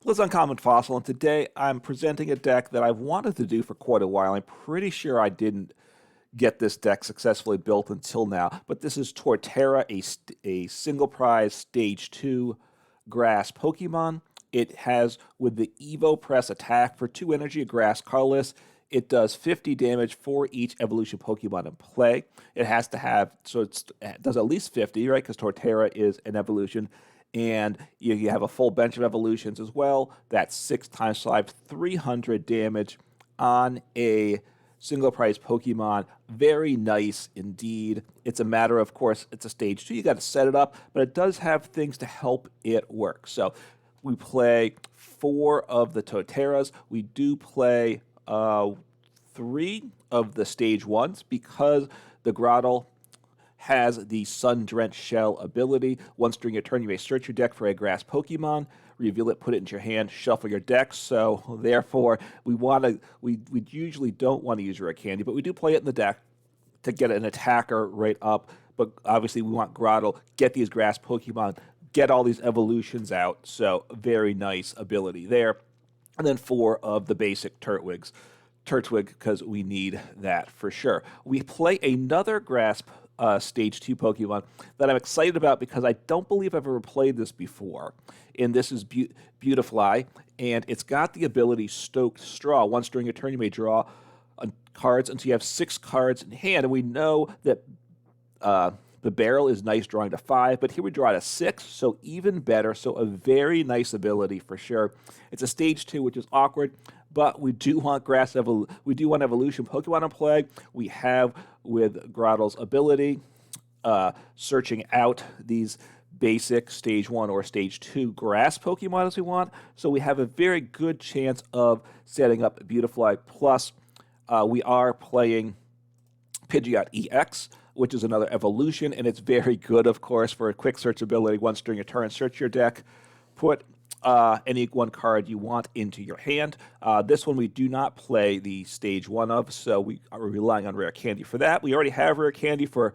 Liz Uncommon Fossil, and today I'm presenting a deck that I've wanted to do for quite a while. I'm pretty sure I didn't get this deck successfully built until now, but this is Torterra, a single prize Stage 2 grass Pokemon. It has, with the Evo Press attack for 2 energy, a grass colorless. It does 50 damage for each evolution Pokemon in play. It has to have, so it does at least 50, right? Because Torterra is an evolution. And you have a full bench of evolutions as well. That's 6 times 5, 300 damage on a single prize Pokemon. Very nice indeed. It's a matter of course, it's a stage 2. You got to set it up, but it does have things to help it work. So we play 4 of the Torterras. We do play 3 of the stage 1s because the Grotle has the Sun-Drenched Shell ability. Once during your turn, you may search your deck for a grass Pokemon, reveal it, put it into your hand, shuffle your deck. So therefore, we usually don't want to use Rare Candy, but we do play it in the deck to get an attacker right up. But obviously, we want Grotle, get these grass Pokemon, get all these evolutions out. So very nice ability there. And then 4 of the basic Turtwig, because we need that for sure. We play another grass Stage 2 Pokemon that I'm excited about because I don't believe I've ever played this before. And this is Beautifly, and it's got the ability Stoked Straw. Once during a turn, you may draw cards until you have 6 cards in hand. And we know that the barrel is nice drawing to 5, but here we draw to 6, so even better. So a very nice ability for sure. It's a Stage 2, which is awkward, but we do want we do want evolution Pokemon in play. We have with Grotle's ability, searching out these basic Stage 1 or Stage 2 grass Pokemon as we want. So we have a very good chance of setting up Beautifly. Plus, we are playing Pidgeot EX, which is another evolution, and it's very good, of course, for a quick search ability. Once during a turn, search your deck, put any one card you want into your hand. This one we do not play the Stage 1 of, so we are relying on Rare Candy for that. We already have Rare Candy for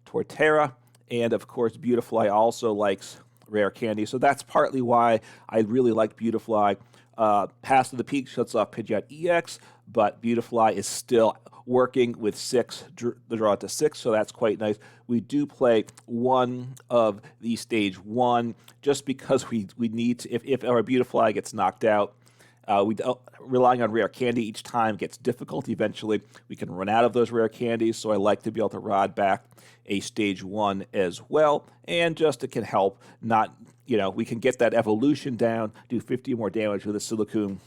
Torterra, and of course Beautifly also likes Rare Candy, so that's partly why I really like Beautifly. Pass to the Peak shuts off Pidgeot EX, but Beautifly is still working with 6, the draw to 6, so that's quite nice. We do play 1 of the Stage 1 just because we need to, if our Beautifly gets knocked out, relying on Rare Candy each time gets difficult. Eventually, we can run out of those Rare Candies, so I like to be able to rod back a Stage 1 as well, and just it can help not, we can get that evolution down, do 50 more damage with a Silcoon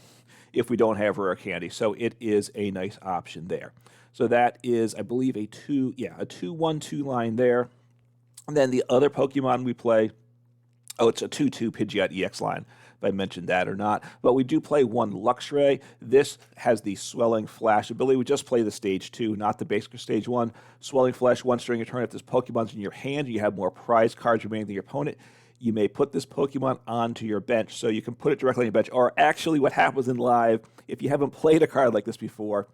if we don't have Rare Candy. So it is a nice option there. So that is, I believe, a 2-1-2 line there. And then the other Pokemon we play, it's a 2-2 Pidgeot EX line, if I mentioned that or not. But we do play 1 Luxray. This has the Swelling Flash ability. We just play the Stage 2, not the basic Stage 1. Swelling Flash, once during a turn, if this Pokemon's in your hand, you have more prize cards remaining than your opponent, you may put this Pokemon onto your bench. So you can put it directly on your bench. Or actually what happens in live, if you haven't played a card like this before,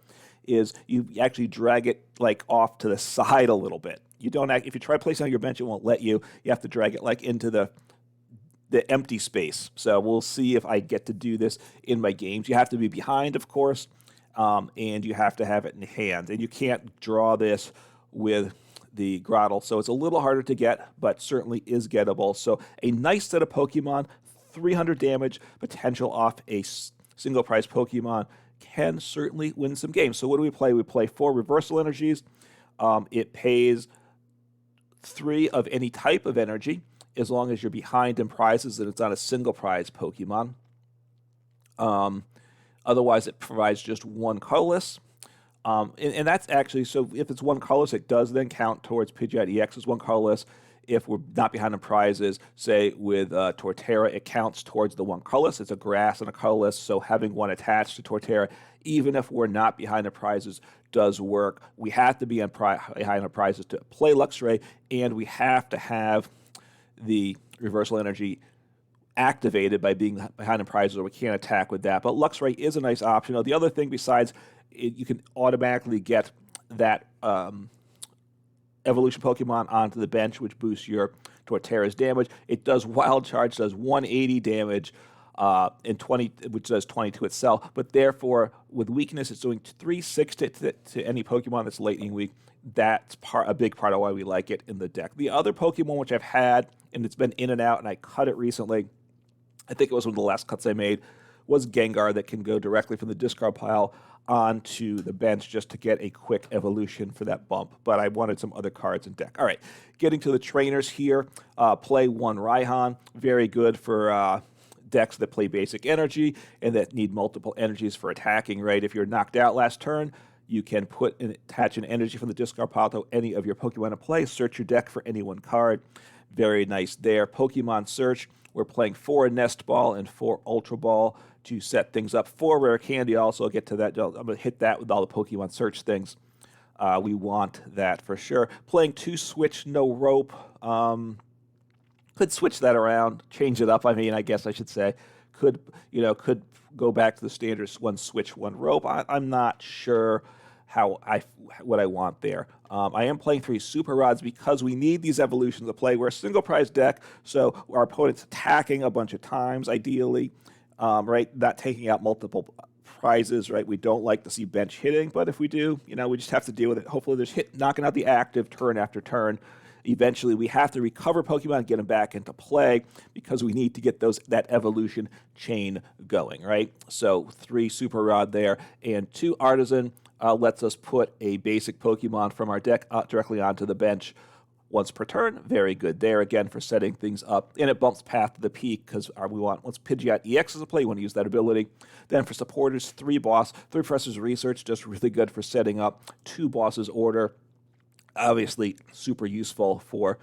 is you actually drag it like off to the side a little bit. You don't if you try placing it on your bench, it won't let you. You have to drag it like into the empty space. So we'll see if I get to do this in my games. You have to be behind, of course, and you have to have it in hand. And you can't draw this with the Grotle, so it's a little harder to get, but certainly is gettable. So a nice set of Pokemon, 300 damage potential off a single prize Pokemon can certainly win some games. So what do we play? We play 4 Reversal Energies. It pays 3 of any type of energy as long as you're behind in prizes and it's not a single prize Pokemon. Otherwise, it provides just 1 colorless. And that's actually, so if it's 1 colorless, it does then count towards Pidgeot EX as 1 colorless. If we're not behind in prizes, say with Torterra, it counts towards the 1 colorless. It's a grass and a colorless, so having 1 attached to Torterra, even if we're not behind the prizes, does work. We have to be behind the prizes to play Luxray, and we have to have the Reversal Energy activated by being behind the prizes, or we can't attack with that. But Luxray is a nice option. Now, the other thing besides, you can automatically get that evolution Pokemon onto the bench, which boosts your Torterra's damage. It does Wild Charge, does 180 damage and 20, which does 22 itself. But therefore, with weakness, it's doing 3/6 to any Pokemon that's lightning weak. That's a big part of why we like it in the deck. The other Pokemon which I've had, and it's been in and out, and I cut it recently, I think it was one of the last cuts I made, was Gengar, that can go directly from the discard pile onto the bench just to get a quick evolution for that bump. But I wanted some other cards in deck. All right, getting to the trainers here. Play one Raihan, very good for decks that play basic energy and that need multiple energies for attacking, right? If you're knocked out last turn, you can attach an energy from the discard pile to any of your Pokemon in play. Search your deck for any one card. Very nice there. Pokemon Search. We're playing 4 Nest Ball and 4 Ultra Ball to set things up. 4 Rare Candy. Also, I'll get to that. I'm going to hit that with all the Pokemon Search things. We want that for sure. Playing 2 Switch No Rope. Could switch that around, change it up. I mean, I guess I should say, could go back to the standard 1 Switch 1 Rope. I'm not sure what I want there. I am playing 3 Super Rods because we need these evolutions to play. We're a single prize deck, so our opponent's attacking a bunch of times, ideally, right? Not taking out multiple prizes, right? We don't like to see bench hitting, but if we do, we just have to deal with it. Hopefully there's knocking out the active turn after turn. Eventually, we have to recover Pokemon and get them back into play because we need to get that evolution chain going, right? So 3 Super Rod there, and 2 Artazon lets us put a basic Pokemon from our deck directly onto the bench once per turn. Very good there, again, for setting things up. And it bumps Path to the Peak because once Pidgeot EX is a play, we want to use that ability. Then for supporters, 3 Professor's Research, just really good for setting up 2 Boss's Order. Obviously, super useful for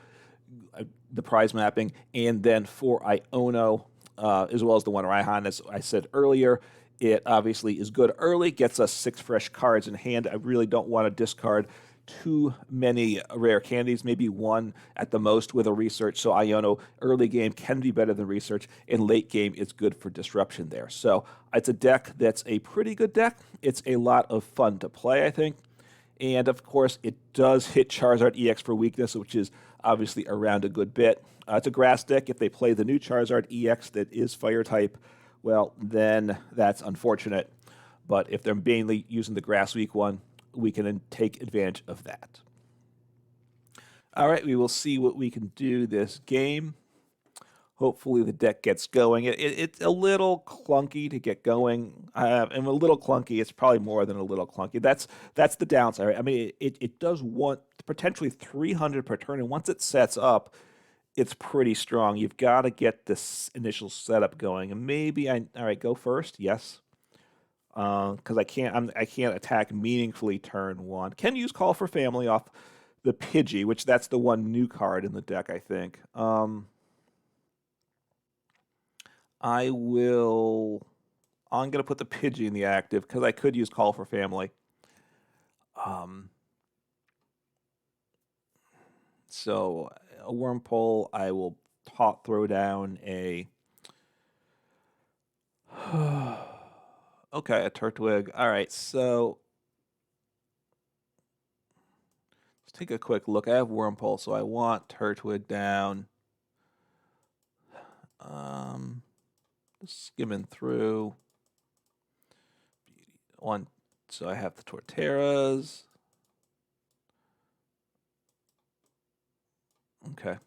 the prize mapping. And then for Iono, as well as the one Raihan, as I said earlier, it obviously is good early, gets us 6 fresh cards in hand. I really don't want to discard too many rare candies, maybe 1 at the most with a research. So Iono early game can be better than research, and late game is good for disruption there. So it's a deck that's a pretty good deck. It's a lot of fun to play, I think. And, of course, it does hit Charizard EX for weakness, which is obviously around a good bit. It's a grass deck. If they play the new Charizard EX that is fire type, well, then that's unfortunate. But if they're mainly using the grass weak one, we can then take advantage of that. All right, we will see what we can do this game. Hopefully the deck gets going. It's a little clunky to get going, and a little clunky. It's probably more than a little clunky. That's the downside. Right? I mean, it does want potentially 300 per turn, and once it sets up, it's pretty strong. You've got to get this initial setup going, and maybe all right, go first. Yes, because I can't attack meaningfully turn 1. Can use Call for Family off the Pidgey, which that's the one new card in the deck, I think. I'm going to put the Pidgey in the active because I could use Call for Family. So a Wurmple, I will throw down a... okay, a Turtwig. All right, so let's take a quick look. I have Wurmple, so I want Turtwig down. Skimming through. So I have the Torterras. Okay.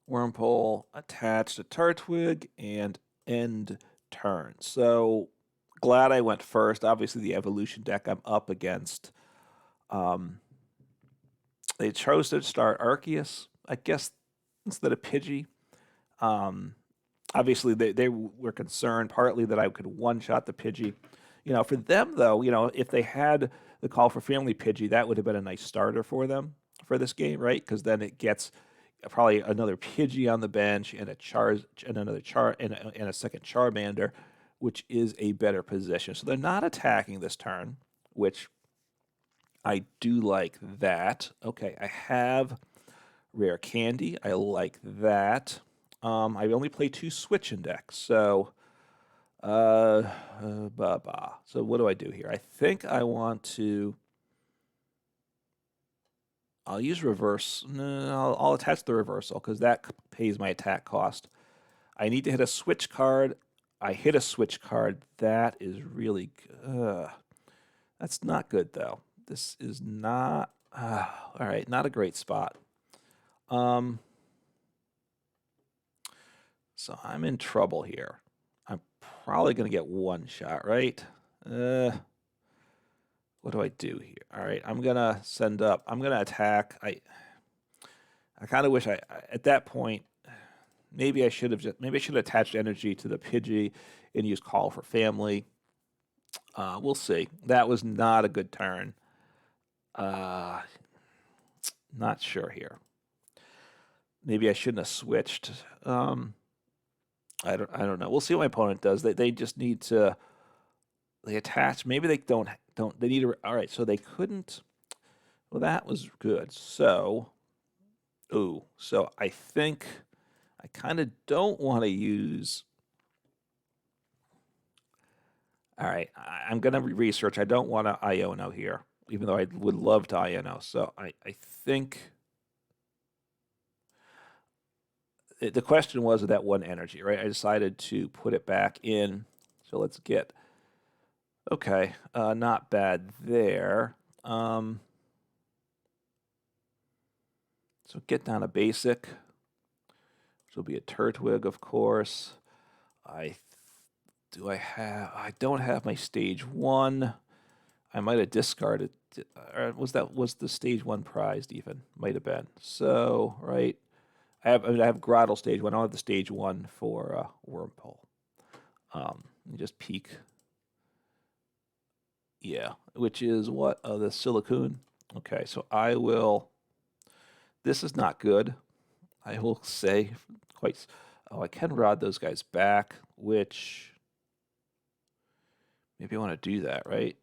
Wurmple attached to Turtwig and end turn. So glad I went first. Obviously, the evolution deck I'm up against. They chose to start Arceus, I guess, instead of Pidgey. Obviously, they were concerned partly that I could one-shot the Pidgey. For them, though, if they had the Call for Family Pidgey, that would have been a nice starter for them for this game, right? Because then it gets probably another Pidgey on the bench and a second Charmander, which is a better position. So they're not attacking this turn, which I do like that. Okay, I have Rare Candy. I like that. I only play 2 Switch in decks, so so what do I do here? I think I want to. I'll use reverse. No, I'll attach the reversal because that pays my attack cost. I need to hit a switch card. I hit a switch card. That is really good. That's not good, though. This is not... all right, not a great spot. So I'm in trouble here. I'm probably going to get one shot, right? What do I do here? All right, I'm going to send up. I'm going to attack. I kind of wish at that point, maybe I should have attached energy to the Pidgey and used Call for Family. We'll see. That was not a good turn. Not sure here. Maybe I shouldn't have switched. I don't know. We'll see what my opponent does. They just need to attach. Maybe they don't they need to. All right, so they couldn't. Well, that was good. So I think I kind of don't want to use. All right, I'm going to research. I don't want to Iono here, even though I would love to Iono. So I think the question was that one energy, right? I decided to put it back in. So let's get, okay, not bad there. So get down a basic. This will be a Turtwig, of course. I don't have my stage 1. I might have discarded. Or was the stage 1 prized even? Might have been. So, right. I have Grotle stage 1. I don't have the stage 1 for Wurmple. Just peek. Yeah, which is what? The Silcoon. Okay, so I will. This is not good. I will say quite. Oh, I can rod those guys back, which maybe I want to do that, right?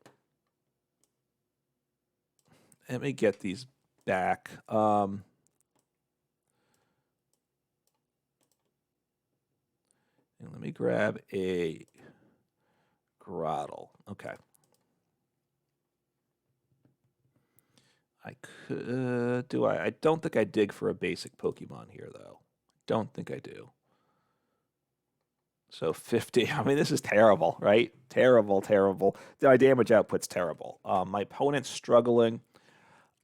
Let me get these back. And let me grab a Grotle. Okay. I could do I don't think I dig for a basic Pokemon here though. Don't think I do. So 50. I mean, this is terrible, right? Terrible, terrible. My damage output's terrible. My opponent's struggling.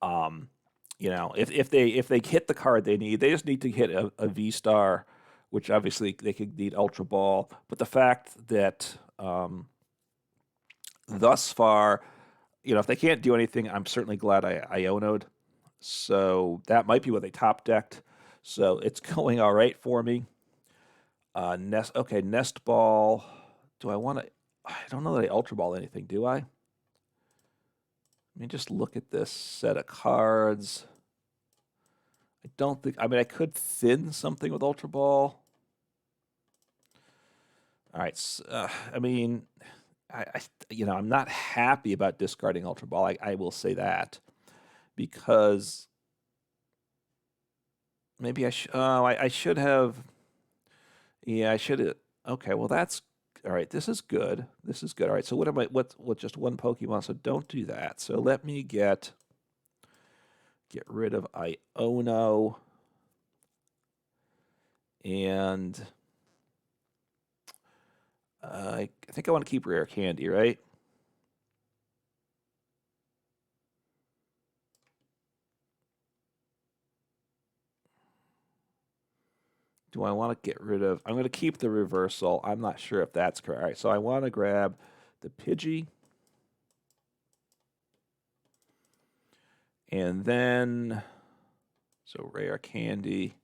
If they hit the card they need, they just need to hit a V-Star, which obviously they could need Ultra Ball. But the fact that thus far, if they can't do anything, I'm certainly glad I Iono'd. So that might be what they top decked. So it's going all right for me. Nest Ball. Do I want to? I don't know that I Ultra Ball anything, do I? Let me just look at this set of cards. I don't think. I mean, I could thin something with Ultra Ball. All right. I mean, I'm not happy about discarding Ultra Ball. I will say that because maybe I should. Oh, I should have. Yeah, I should have. Okay, well that's all right. This is good. This is good. All right. So what am I? What just one Pokemon? So don't do that. So let me get rid of Iono and I think I want to keep Rare Candy, right? Do I want to get rid of... I'm going to keep the reversal. I'm not sure if that's correct. All right, so I want to grab the Pidgey. And then... So Rare Candy,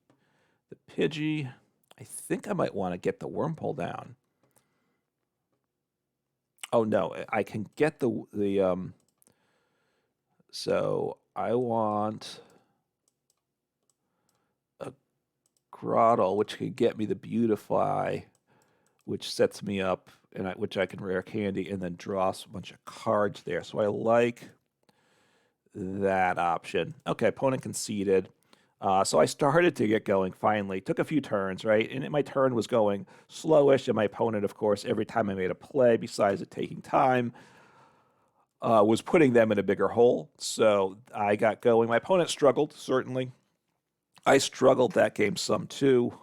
the Pidgey. I think I might want to get the Wurmple down. Oh, no. I can get the so I want... Grotle, which could get me the Beautifly, which sets me up, and which I can Rare Candy and then draw a bunch of cards there. So I like that option. Okay, opponent conceded. So I started to get going finally. Took a few turns, right? And my turn was going slowish, and my opponent, of course, every time I made a play, besides it taking time, was putting them in a bigger hole. So I got going. My opponent struggled, certainly. I struggled that game some too.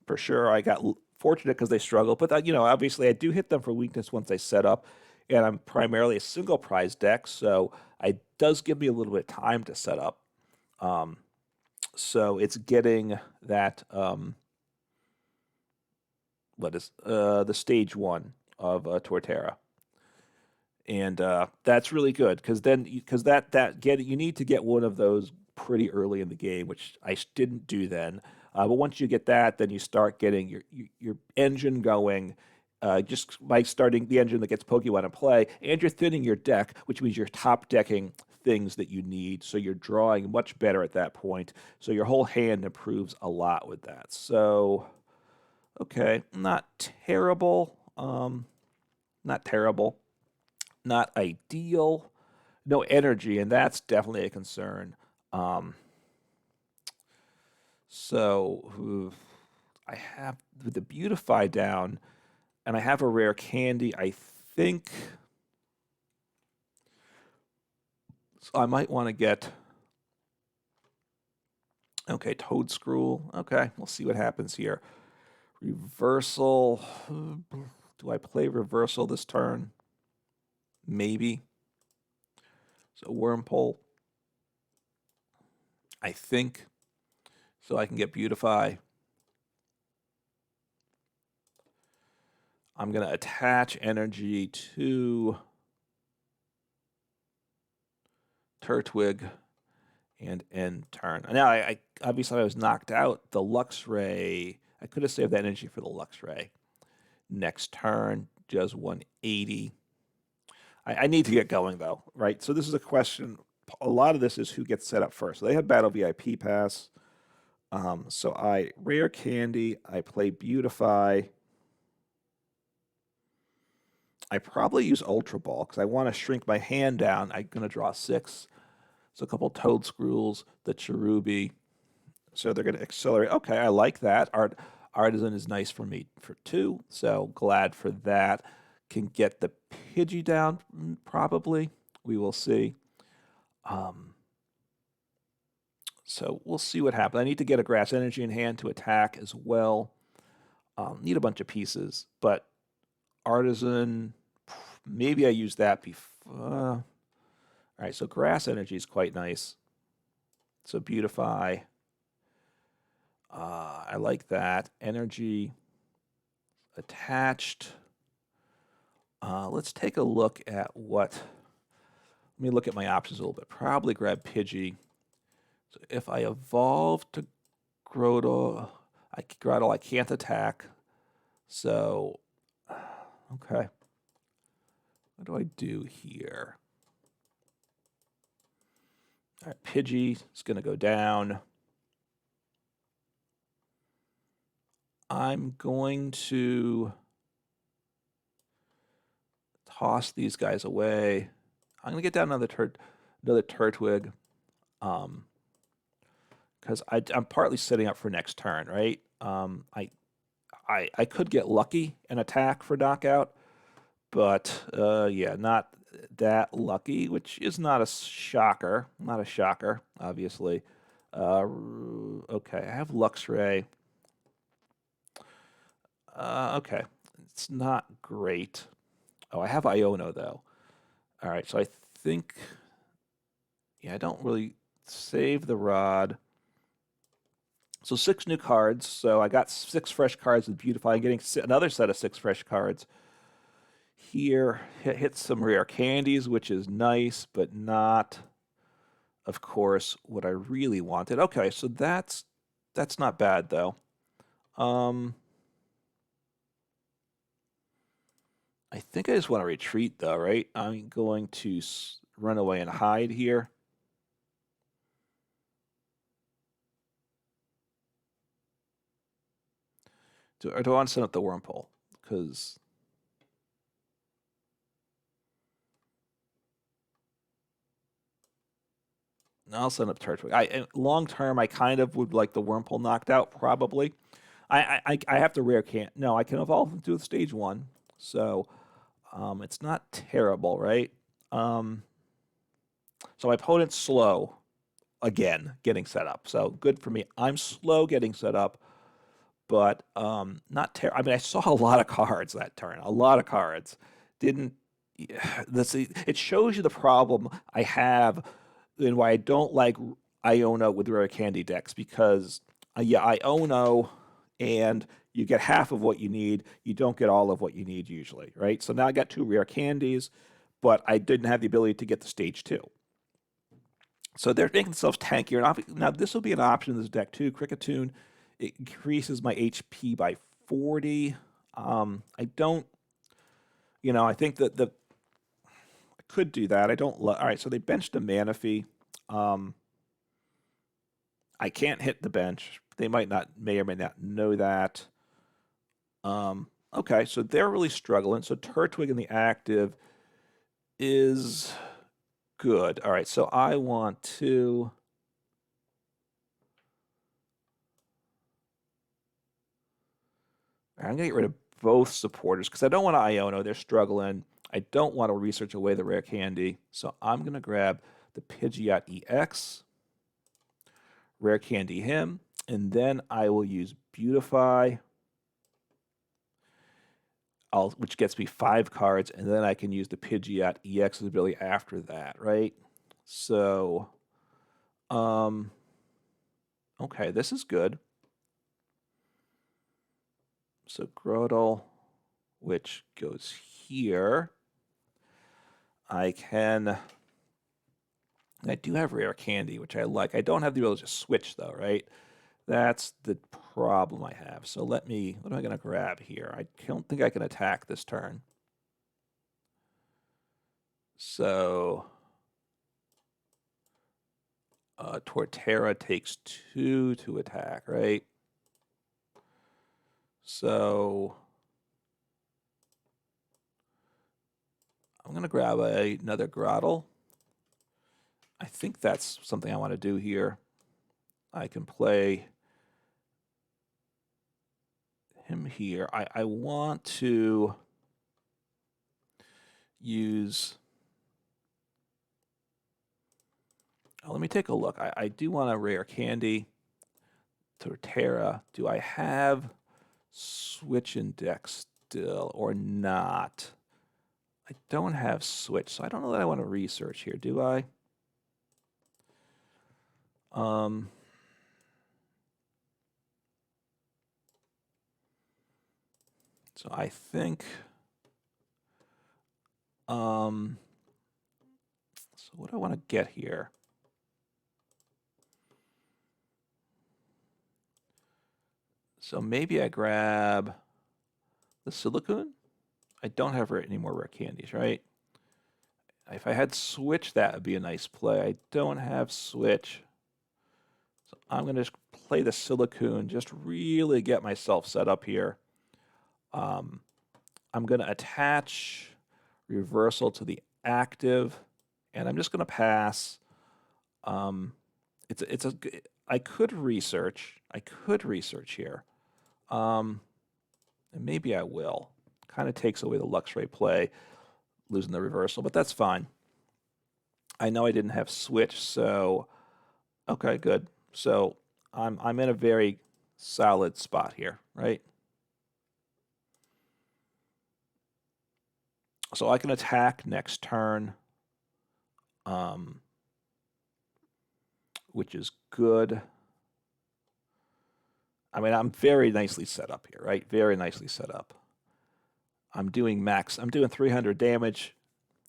for sure. I got fortunate because they struggle, but you know, obviously I do hit them for weakness once they set up, and I'm primarily a single prize deck, so it does give me a little bit of time to set up. So it's getting that what is the stage 1 of Torterra. And that's really good because you need to get one of those pretty early in the game, which I didn't do then. But once you get that, then you start getting your engine going. Just by starting the engine that gets Pokemon in play, and you're thinning your deck, which means you're top decking things that you need. So you're drawing much better at that point. So your whole hand improves a lot with that. So, okay, not terrible. Not terrible. Not ideal. No energy, and that's definitely a concern. So I have the Beautify down, and I have a Rare Candy. I think so I might want to get. Okay, Toadscruel. Okay, we'll see what happens here. Reversal. Do I play Reversal this turn? Maybe. So Wurmple. I think. So I can get Beautify. I'm going to attach energy to Turtwig and end turn. Now, I obviously I was knocked out. The Luxray, I could have saved that energy for the Luxray. Next turn, does 180. I need to get going, though, right? So this is a question. A lot of this is who gets set up first. So they have Battle VIP Pass. So I Rare Candy. I play Beautify. I probably use Ultra Ball because I want to shrink my hand down. I'm going to draw 6. So a couple Toadscruels, the Cherubi. So they're going to accelerate. Okay, I like that. Artazon is nice for me for 2. So glad for that. Can get the Pidgey down, probably. We will see. So we'll see what happens. I need to get a Grass Energy in hand to attack as well. Need a bunch of pieces, but Artazon, maybe I use that before. All right, so Grass Energy is quite nice. So Beautify. I like that. Energy attached. Let's take a look at what. Let me look at my options a little bit. Probably grab Pidgey. So if I evolve to Grotle, I can't attack. So, okay. What do I do here? All right, Pidgey is going to go down. I'm going to toss these guys away. I'm going to get down another Turtwig. Because I'm partly setting up for next turn, right? I could get lucky and attack for knockout, but yeah, not that lucky, which is not a shocker. Not a shocker, obviously. Okay, I have Luxray. Okay, it's not great. Oh, I have Iono, though. All right, so I think, yeah, I don't really save the rod. So 6 new cards. So I got 6 fresh cards with Beautify. I'm getting another set of 6 fresh cards. Here, hit some rare candies, which is nice, but not, of course, what I really wanted. Okay, so that's not bad, though. I think I just want to retreat, though, right? I'm going to run away and hide here. Or do I want to send up the Wurmple? Because I'll send up Turtwig. Long term, I kind of would like the Wurmple knocked out, probably. I have to rare can't. No, I can evolve into stage 1. So it's not terrible, right? So my opponent's slow again getting set up. So good for me. I'm slow getting set up, but not terrible. I mean, I saw a lot of cards that turn, a lot of cards. Didn't it shows you the problem I have and why I don't like Iono with Rare Candy decks because yeah, Iono and you get half of what you need. You don't get all of what you need usually, right? So now I got 2 Rare Candies, but I didn't have the ability to get the stage 2. So they're making themselves tankier. And now this will be an option in this deck too. Cricketune, it increases my HP by 40. I don't, I think that I could do that. I don't. All right, so they benched a Manaphy. I can't hit the bench. They may or may not know that. Okay, so they're really struggling. So Turtwig in the active is good. All right, so I want to. I'm going to get rid of both supporters because I don't want to Iono. They're struggling. I don't want to research away the Rare Candy. So I'm going to grab the Pidgeot EX, Rare Candy him, and then I will use Beautify, which gets me 5 cards, and then I can use the Pidgeot EX's ability after that, right? So, okay, this is good. So Grotle, which goes here. I do have Rare Candy, which I like. I don't have the ability to switch, though, right? That's the problem I have. So what am I going to grab here? I don't think I can attack this turn. So Torterra takes 2 to attack, right? So I'm going to grab another Grotle. I think that's something I want to do here. I can play him here. I want to use... Oh, let me take a look. I do want a Rare Candy. Torterra. Do I have Switch in deck still or not? I don't have Switch, so I don't know that I want to research here, do I? So I think, so what do I want to get here? So maybe I grab the Silcoon. I don't have any more Rare Candies, right? If I had Switch, that would be a nice play. I don't have Switch. So I'm going to play the Silcoon, just really get myself set up here. I'm going to attach Reversal to the active, and I'm just going to pass. I could research. I could research here. And maybe I will. Kind of takes away the Luxray play, losing the reversal, but that's fine. I know I didn't have Switch, so okay, good. So I'm in a very solid spot here, right? So I can attack next turn, which is good. I mean, I'm very nicely set up here, right? Very nicely set up. I'm doing 300 damage.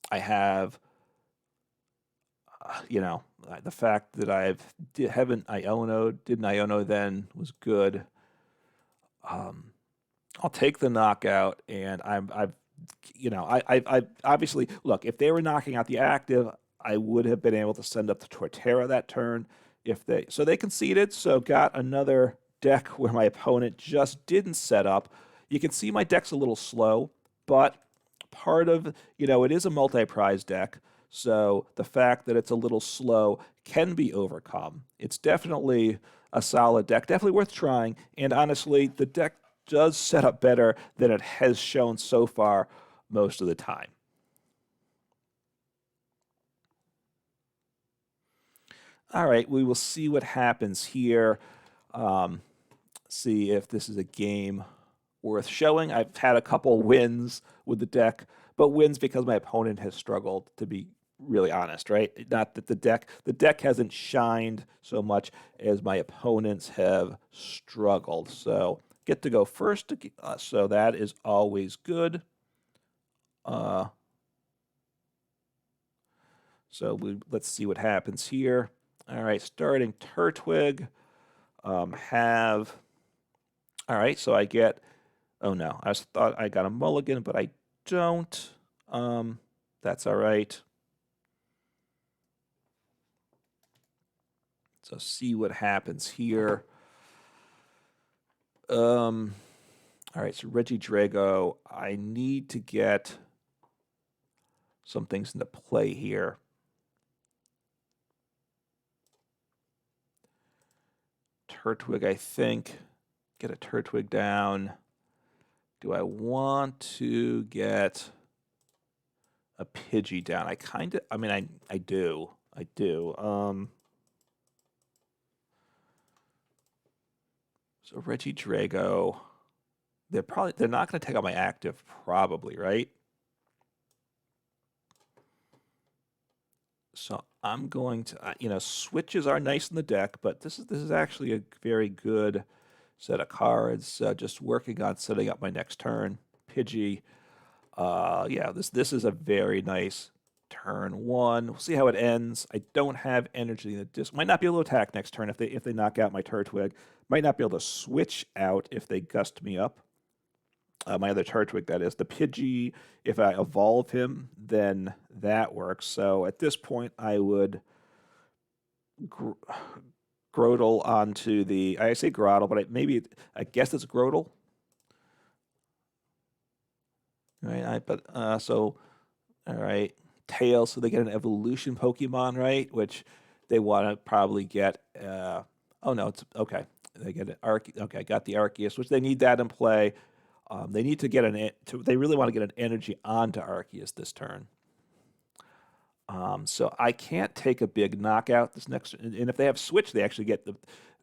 I have, the fact that didn't Iono then was good. I'll take the knockout, and I obviously, look, if they were knocking out the active, I would have been able to send up the Torterra that turn. So they conceded, so got another deck where my opponent just didn't set up. You can see my deck's a little slow, but part of, it is a multi-prize deck, so the fact that it's a little slow can be overcome. It's definitely a solid deck, definitely worth trying, and honestly, the deck does set up better than it has shown so far most of the time. All right, we will see what happens here. see if this is a game worth showing. I've had a couple wins with the deck, but wins because my opponent has struggled, to be really honest, right? Not that the deck hasn't shined so much as my opponents have struggled. So get to go first, so that is always good. Let's see what happens here. All right, starting Turtwig. All right, so I get, oh no, I thought I got a mulligan, but I don't. That's all right. So see what happens here. All right, so Regidrago, I need to get some things into play here. Turtwig, I think. Get a Turtwig down. Do I want to get a Pidgey down? I do. So Regidrago, they're not going to take out my active, probably, right? So I'm going to, switches are nice in the deck, but this is actually a very good set of cards. Just working on setting up my next turn. Pidgey, yeah, this is a very nice turn one. We'll see how it ends. I don't have energy in the disc. Might not be able to attack next turn if they knock out my Turtwig. Might not be able to switch out if they gust me up. My other Turtwig, that is. The Pidgey, if I evolve him, then that works. So at this point, I would Grotle onto the... I say Grotle, but I guess it's Grotle. Right, all right, Tails, so they get an evolution Pokemon, right? Which they want to probably get... oh, no, it's... Okay, they get an Okay, I got the Arceus, which they need that in play. They need to get they really want to get an energy onto Arceus this turn. So I can't take a big knockout this next, and if they have switch, they actually get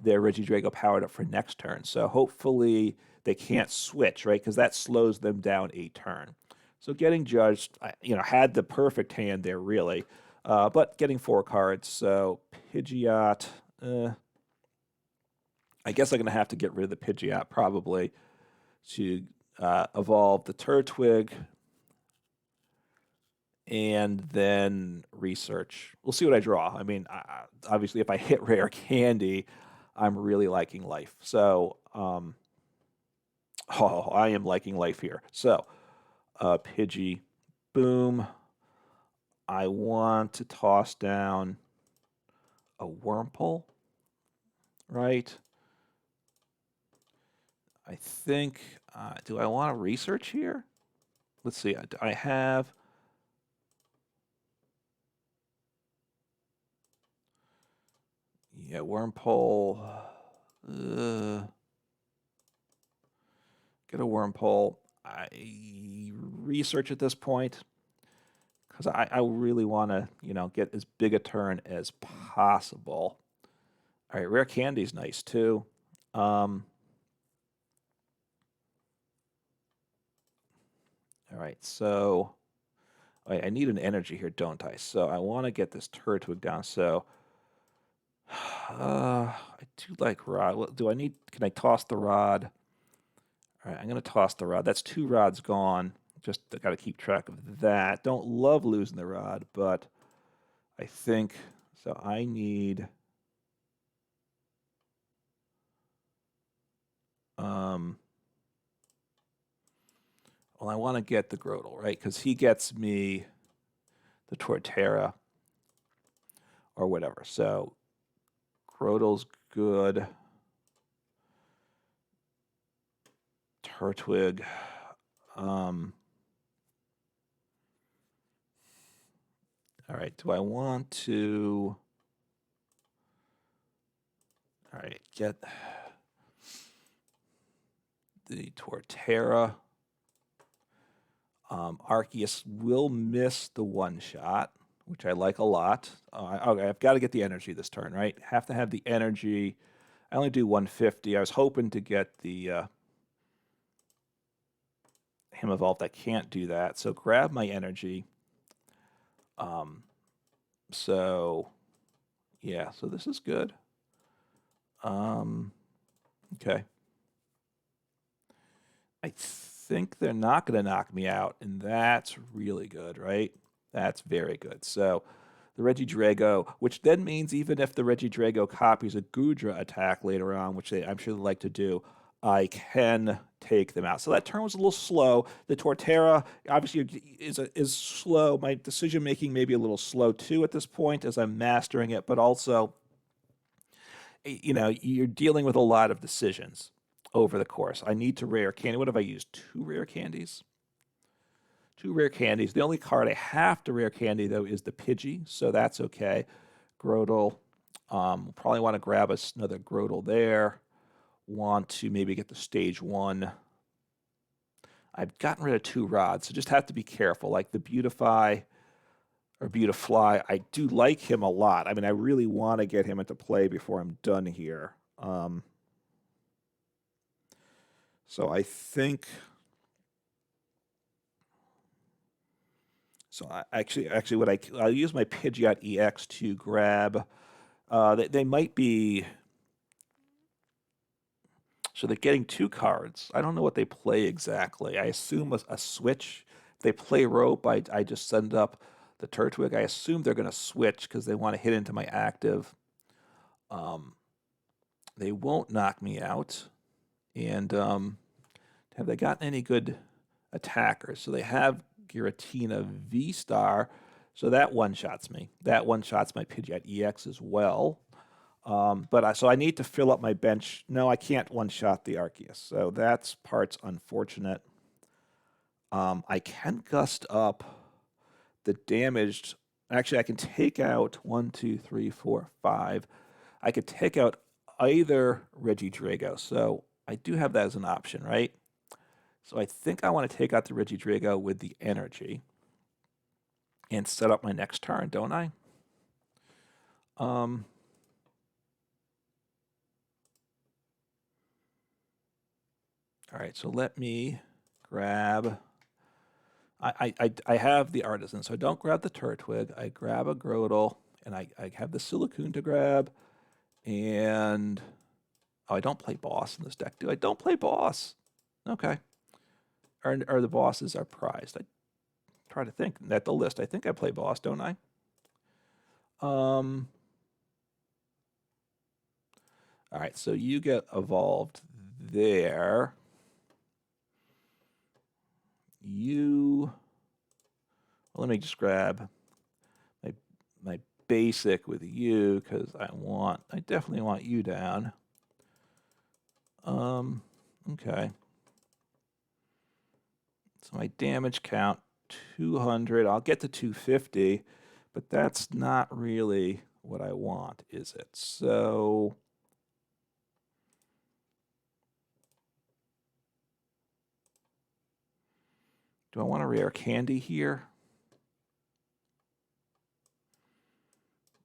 their Regidrago powered up for next turn. So hopefully they can't switch, right? Because that slows them down a turn. So getting judged, had the perfect hand there, really, but getting 4 cards. So Pidgeot, I guess I'm going to have to get rid of the Pidgeot probably to evolve the Turtwig, and then research. We'll see what I draw. I mean, obviously, if I hit Rare Candy, I'm really liking life. So, I am liking life here. So, Pidgey, boom. I want to toss down a Wurmple, right? I think, do I want to research here? Let's see, I have... Yeah, Wurmple. Get a Wurmple. I research at this point because I really want to, get as big a turn as possible. All right, Rare Candy's nice too. All right, so I need an energy here, don't I? So I want to get this Turtwig down. So I do like Rod. Can I toss the Rod? All right, I'm going to toss the Rod. That's 2 rods gone. Just got to keep track of that. Don't love losing the Rod, but I think... So I need... Well, I want to get the Grotle, right? Because he gets me the Torterra or whatever. So Grotle's good. Turtwig. All right, do I want to... All right, get the Torterra. Arceus will miss the one-shot, which I like a lot. Okay, I've got to get the energy this turn, right? Have to have the energy. I only do 150. I was hoping to get the him evolved. I can't do that. So grab my energy. So yeah, so this is good. Okay. I think they're not going to knock me out, and that's really good, right? That's very good. So the Regidrago, which then means even if the Regidrago copies a Goodra attack later on, which I'm sure they like to do, I can take them out. So that turn was a little slow. The Torterra obviously is slow. My decision making may be a little slow too at this point as I'm mastering it, but also, you know, you're dealing with a lot of decisions over the course. I need to rare candy. What have I used? 2 rare candies? 2 rare candies. The only card I have to rare candy, though, is the Pidgey, so that's okay. Grotle. Probably want to grab another Grotle there. Want to maybe get the stage 1. I've gotten rid of 2 rods, so just have to be careful. Like the Beautify or Beautifly, I do like him a lot. I mean, I really want to get him into play before I'm done here. So I think... So actually, what I'll use my Pidgeot EX to grab. They might be. So they're getting 2 cards. I don't know what they play exactly. I assume a switch. If they play rope, I just send up the Turtwig. I assume they're going to switch because they want to hit into my active. They won't knock me out. And have they gotten any good attackers? So they have Giratina V-Star, so that one-shots me. That one-shots my Pidgeot EX as well. So I need to fill up my bench. No, I can't one-shot the Arceus, so that's part's unfortunate. I can gust up the damaged. Actually, I can take out 1, 2, 3, 4, 5. I could take out either Regidrago, so I do have that as an option, right? So I think I want to take out the Regidrago with the energy and set up my next turn, don't I? All right, so let me grab... I have the Artazon, so I don't grab the Turtwig. I grab a Grotle, and I have the Silcoon to grab, and... Oh, I don't play boss in this deck, do I? Don't play boss. Okay. Or the bosses are prized. I try to think at the list. I think I play boss, don't I? All right, so you get evolved there. Let me just grab my basic with you because I definitely want you down. Okay. So my damage count, 200. I'll get to 250, but that's not really what I want, is it? So... do I want a rare candy here?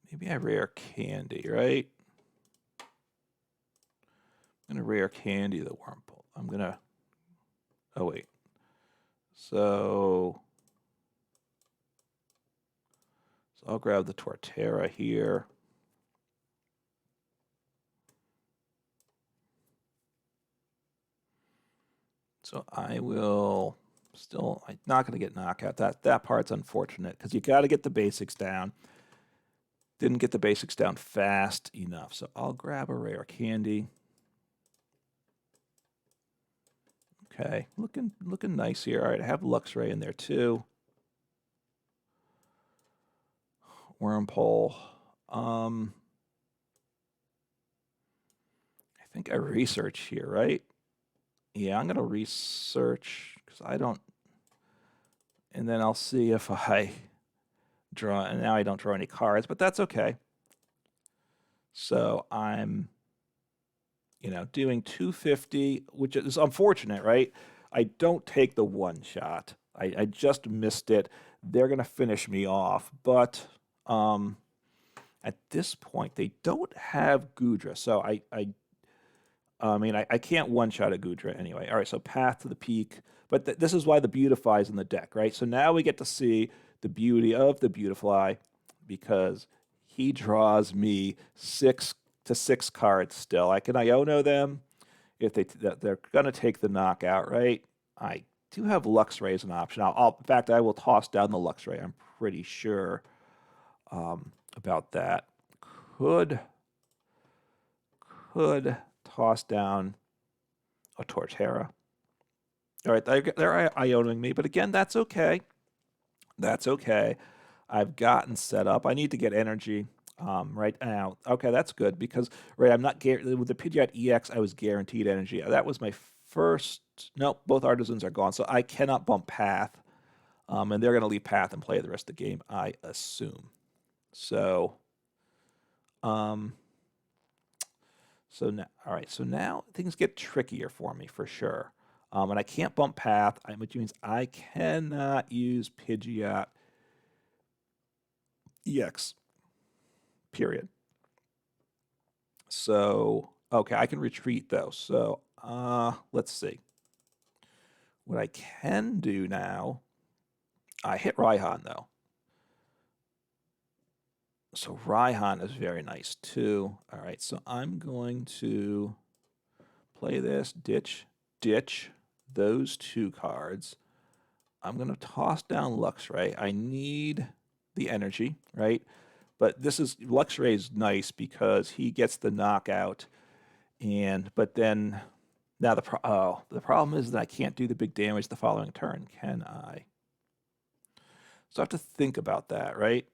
Maybe I rare candy, right? I'm going to rare candy the Wurmple. I'm going to... oh, wait. So I'll grab the Torterra here. So I will still... I'm not going to get knockout. That part's unfortunate because you got to get the basics down. Didn't get the basics down fast enough. So I'll grab a rare candy. Okay, looking nice here. All right, I have Luxray in there too. Wurmple. I think I research here, right? Yeah, I'm going to research because I don't... and then I'll see if I draw... and now I don't draw any cards, but that's okay. So I'm... doing 250, which is unfortunate, right? I don't take the one shot. I just missed it. They're going to finish me off. But at this point, they don't have Goodra. So I I mean, I can't one-shot a Goodra anyway. All right, so Path to the Peak. But this is why the Beautifly is in the deck, right? So now we get to see the beauty of the Beautifly because he draws me 6 cards still. I can Iono them if they're going to take the knockout, right? I do have Luxray as an option. In fact, I will toss down the Luxray. I'm pretty sure about that. Could toss down a Torterra. All right, they're Ioning me, but again, that's okay. That's okay. I've gotten set up. I need to get energy right now. Okay, that's good because I'm not with the Pidgeot EX. I was guaranteed energy. That was my first. Nope, both Artazons are gone, so I cannot bump Path, and they're going to leave Path and play the rest of the game, I assume. So, so now, all right. So now things get trickier for me for sure. And I can't bump Path, which means I cannot use Pidgeot EX. Period. So, okay, I can retreat though. So, let's see. What I can do now, I hit Raihan though. So Raihan is very nice too. All right, so I'm going to play this, ditch those 2 cards. I'm going to toss down Luxray. I need the energy, right? But Luxray is nice because he gets the knockout, but then now the problem is that I can't do the big damage the following turn, can I? So I have to think about that, right?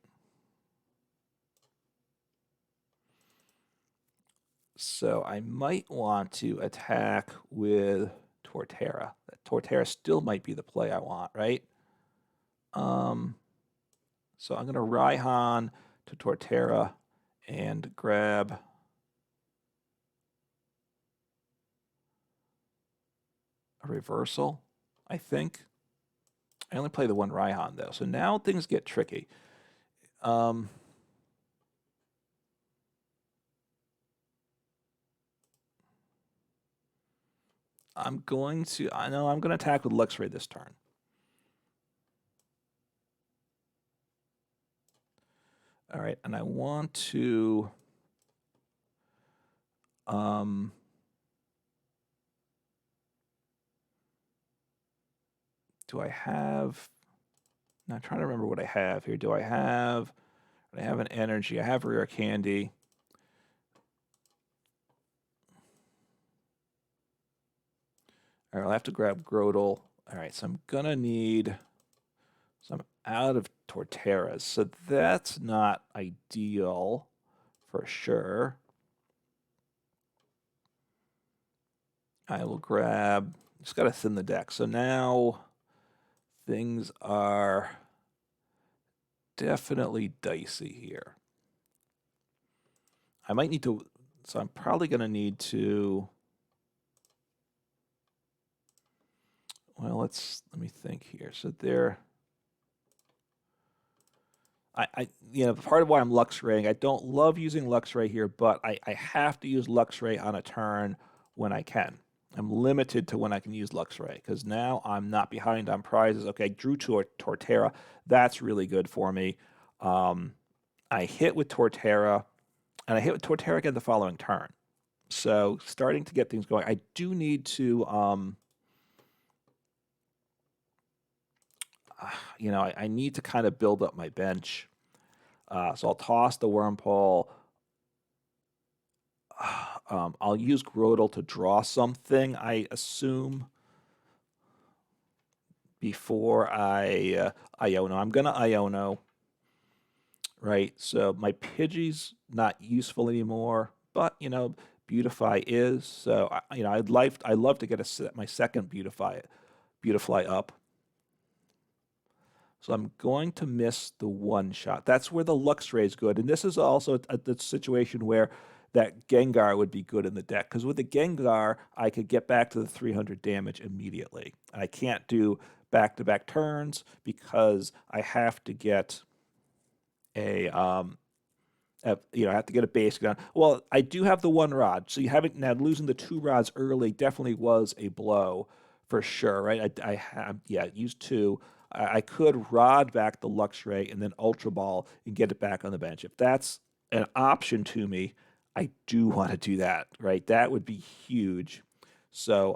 So I might want to attack with Torterra. Torterra still might be the play I want, right? So I'm going to Raihan to Torterra and grab a reversal, I think. I only play the one Raihan, though. So now things get tricky. I'm going to attack with Luxray this turn. All right, and I want to do I have I'm trying to remember what I have here. I have an energy. I have Rare Candy. All right, I'll have to grab Grotle. All right, so I'm going to need some out of Torterras. So that's not ideal for sure. I will grab, just got to thin the deck. So now things are definitely dicey here. I might need to, so I'm probably going to need to, well, let me think here. So there, part of why I'm Luxraying, I don't love using Luxray here, but I have to use Luxray on a turn when I can. I'm limited to when I can use Luxray because now I'm not behind on prizes. Okay, drew to Torterra. That's really good for me. I hit with Torterra, and I hit with Torterra again the following turn. So starting to get things going. I do need to, I need to kind of build up my bench. So I'll toss the Wurmple. I'll use Grotle to draw something, I assume, before I Iono. I'm going to Iono, right? So my Pidgey's not useful anymore, but, Beautifly is. So, I'd love to get my second Beautifly up. So I'm going to miss the one shot. That's where the Luxray is good. And this is also the situation where that Gengar would be good in the deck. Because with the Gengar, I could get back to the 300 damage immediately. And I can't do back-to-back turns because I have to get a You know, I have to get a basic down. Well, I do have the one rod, so you haven't now losing the two rods early definitely was a blow for sure, right? I have used two. I could rod back the Luxray and then Ultra Ball and get it back on the bench. If that's an option to me, I do want to do that, right? That would be huge. So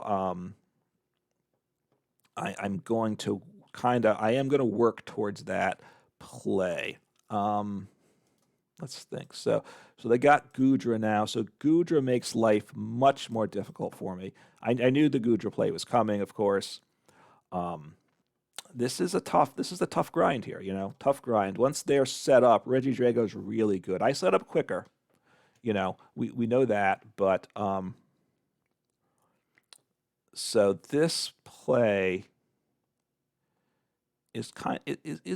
I'm going to I am going to work towards that play. Let's think. So they got Goodra now. So Goodra makes life much more difficult for me. I knew the Goodra play was coming, of course. This is a tough grind here, you know, tough grind. Once they're set up, Regidrago's really good. I set up quicker, you know, we know that, but so this play is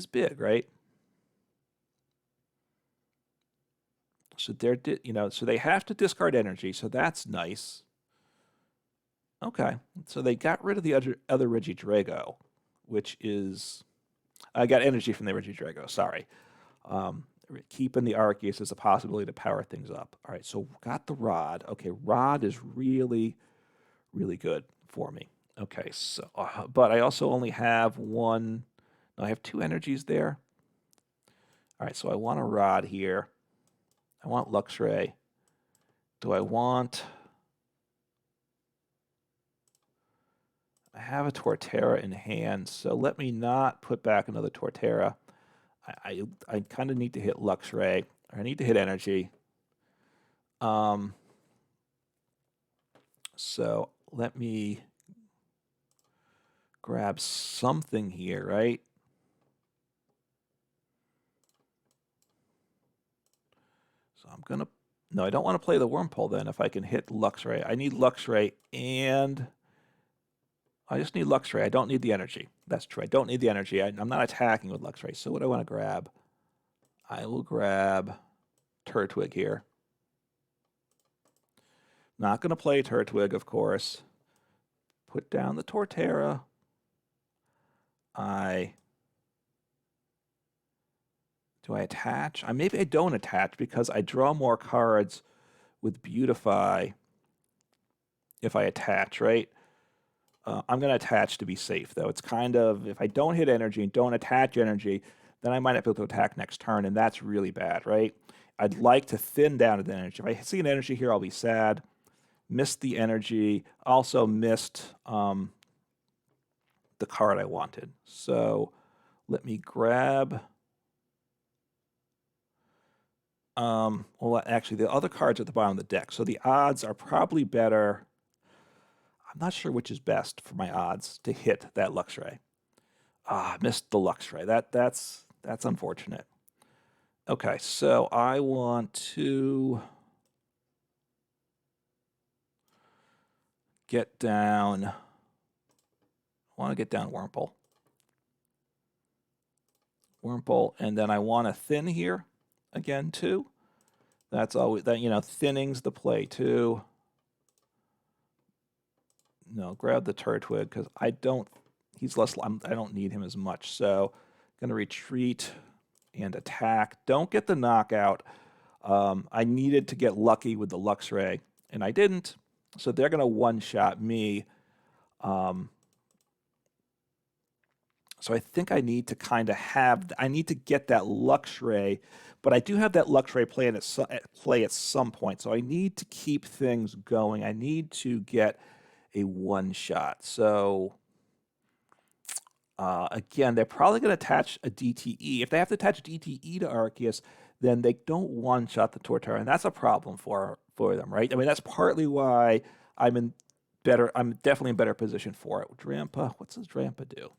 big, right? So so they have to discard energy, so that's nice. Okay, so they got rid of the other Regidrago, which is I got energy from the Regidrago. Sorry, keeping the Arceus as a possibility to power things up. All right, so got the Rod. Okay, Rod is really good for me. Okay, so but I also only have one. No, I have two energies there. All right, so I want a Rod here. I want Luxray. Do I want... I have a Torterra in hand, so let me not put back another Torterra. I kind of need to hit Luxray. I need to hit energy. So let me grab something here, right? So I'm going to... No, I don't want to play the Wurmple then if I can hit Luxray. I need Luxray and... I just need Luxray. I don't need the energy. That's true. I don't need the energy. I'm not attacking with Luxray. So what do I want to grab? I will grab Turtwig here. Not going to play Turtwig, of course. Put down the Torterra. Do I attach? Maybe I don't attach because I draw more cards with Beautify if I attach, right? I'm going to attach to be safe, though. It's kind of, if I don't hit energy and don't attach energy, then I might not be able to attack next turn, and that's really bad, right? I'd like to thin down the energy. If I see an energy here, I'll be sad. Missed the energy. Also missed the card I wanted. So let me grab... well, actually, the other cards at the bottom of the deck. So the odds are probably better... I'm not sure which is best for my odds to hit that Luxray. I missed the Luxray. That's unfortunate. Okay, so I want to get down... I want to get down Wurmple. Wurmple, and then I want to thin here again, too. That's always... that, you know, thinning's the play, too. No, grab the Turtwig because I don't need him as much. So I'm going to retreat and attack. Don't get the knockout. I needed to get lucky with the Luxray, and I didn't. So they're going to one-shot me. So I think I need to kind of I need to get that Luxray, but I do have that Luxray play at some point. So I need to keep things going. I need to get a one-shot. So again, they're probably going to attach a DTE. If they have to attach a DTE to Arceus, then they don't one-shot the Torterra, and that's a problem for them, right? I mean, that's partly why I'm definitely in better position for it. Drampa, what's does Drampa do?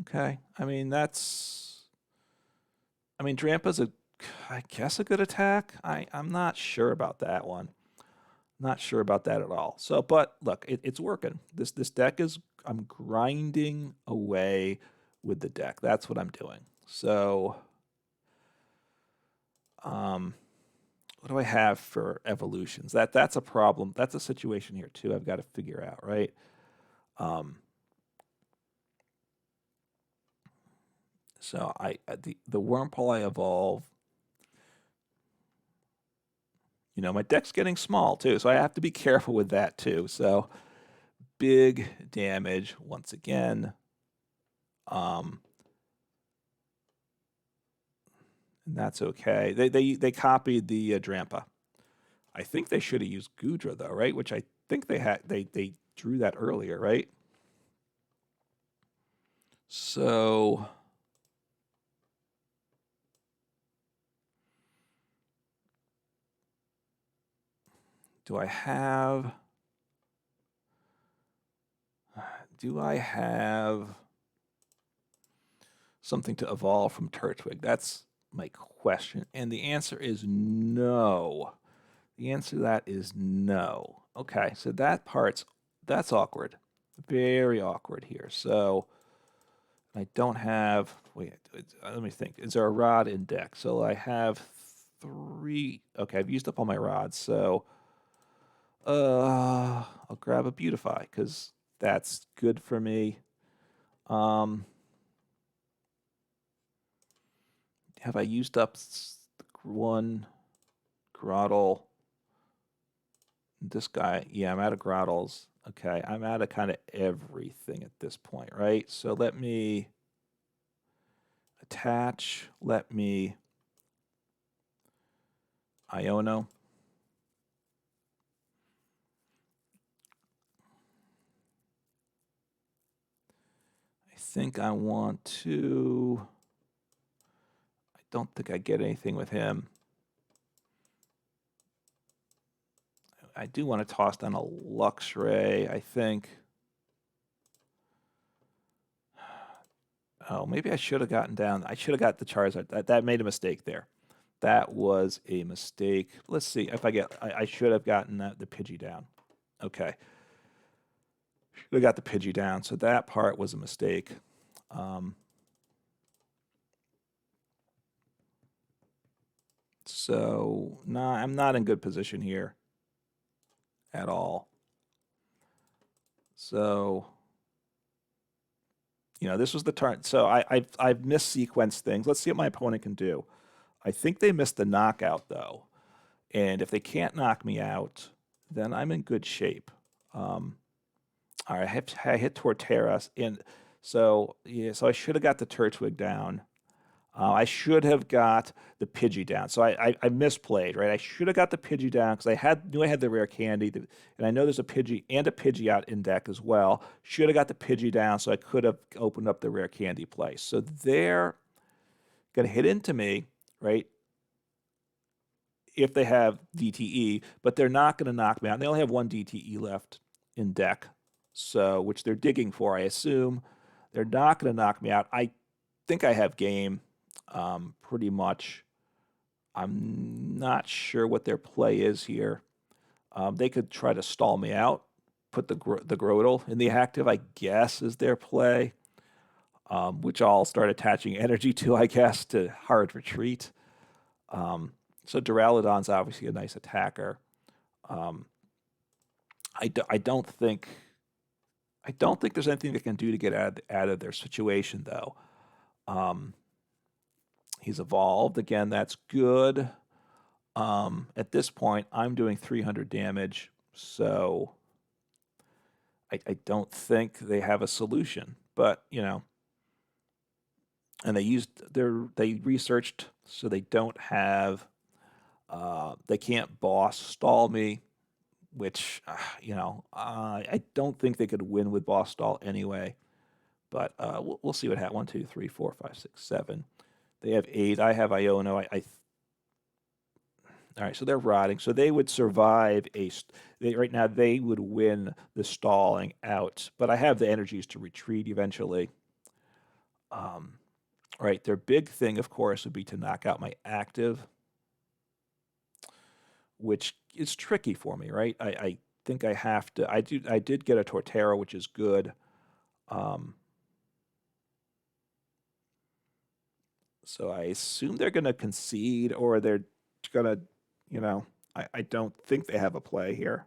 Okay. I mean, Drampa's I guess a good attack. I'm not sure about that one. Not sure about that at all. So, but look, it's working. This deck I'm grinding away with the deck. That's what I'm doing. So, what do I have for evolutions? That's a problem. That's a situation here too. I've got to figure out, right? So the Wurmple I evolve. You know, my deck's getting small too, so I have to be careful with that too. So big damage once again. And that's okay. They copied the Drampa. I think they should have used Gudra though, right? Which I think they drew that earlier, right? So do I have something to evolve from Turtwig? That's my question. And the answer is no. The answer to that is no. Okay, so that's awkward. Very awkward here. So I don't have, wait, let me think. Is there a rod in deck? So I have 3. Okay, I've used up all my rods. So I'll grab a Beautify because that's good for me. Have I used up one Grotle? This guy, yeah, I'm out of Grotles. Okay, I'm out of kind of everything at this point, right? So let me attach, let me Iono. I think I want to, I don't think I get anything with him. I do want to toss down a Luxray, I think. Oh, maybe I should have gotten down. I should have got the Charizard. That made a mistake there. That was a mistake. Let's see if I get. I should have gotten the Pidgey down. Okay. Should have got the Pidgey down. So that part was a mistake. So nah, I'm not in good position here at all. So you know, this was the turn. So I've missequenced things. Let's see what my opponent can do. I think they missed the knockout though, and if they can't knock me out, then I'm in good shape. All right, I hit Torterra, and so yeah, so I should have got the Turtwig down. I should have got the Pidgey down. So I misplayed, right? I should have got the Pidgey down because knew I had the rare candy, and I know there's a Pidgey and a Pidgey out in deck as well. Should have got the Pidgey down so I could have opened up the rare candy play. So they're going to hit into me, right? If they have DTE, but they're not going to knock me out. They only have 1 DTE left in deck, so which they're digging for, I assume. They're not going to knock me out. I think I have game. Pretty much. I'm not sure what their play is here. They could try to stall me out, put the Grotle in the active, I guess, is their play, which I'll start attaching energy to, I guess, to hard retreat. So Duraludon's obviously a nice attacker. I don't think there's anything they can do to get out of their situation, though. He's evolved. Again, that's good. At this point, I'm doing 300 damage, so I don't think they have a solution. But, you know, and they researched, so they don't have, they can't boss stall me, which, you know, I don't think they could win with boss stall anyway. But we'll see what happens. 1, 2, 3, 4, 5, 6, 7. They have 8. I have Iono. All right, so they're rotting. So they would survive right now they would win the stalling out. But I have the energies to retreat eventually. Right, their big thing, of course, would be to knock out my active, which is tricky for me, right? I think I have to. I did get a Torterra, which is good. So I assume they're going to concede, or they're going to, you know, I don't think they have a play here.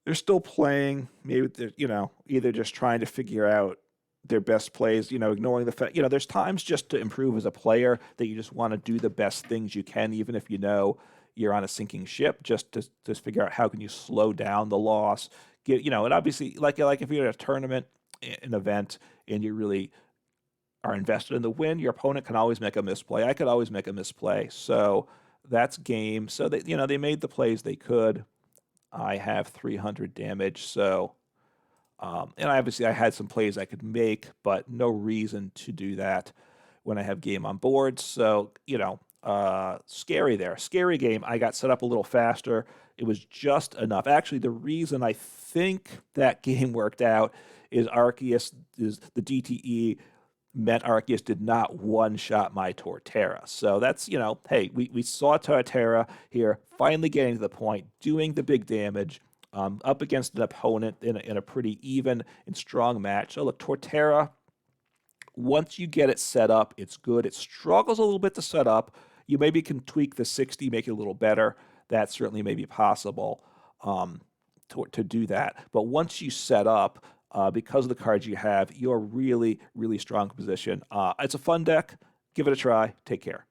They're still playing. Maybe they're, you know, either just trying to figure out their best plays, ignoring the fact, there's times just to improve as a player that you just want to do the best things you can, even if you're on a sinking ship, just to figure out how can you slow down the loss. And obviously, like if you're at a tournament, an event, and you really are invested in the win, your opponent can always make a misplay. I could always make a misplay. So that's game. So they made the plays they could. I have 300 damage, so and I had some plays I could make, but no reason to do that when I have game on board. So scary there, scary game. I got set up a little faster. It was just enough. Actually, the reason I think that game worked out is the DTE meant Arceus did not one-shot my Torterra. So that's, hey, we saw Torterra here finally getting to the point, doing the big damage up against an opponent in a pretty even and strong match. So look, Torterra, once you get it set up, it's good. It struggles a little bit to set up. You maybe can tweak the 60, make it a little better. That certainly may be possible to do that. But once you set up, because of the cards you have, you're really, really strong position. It's a fun deck. Give it a try. Take care.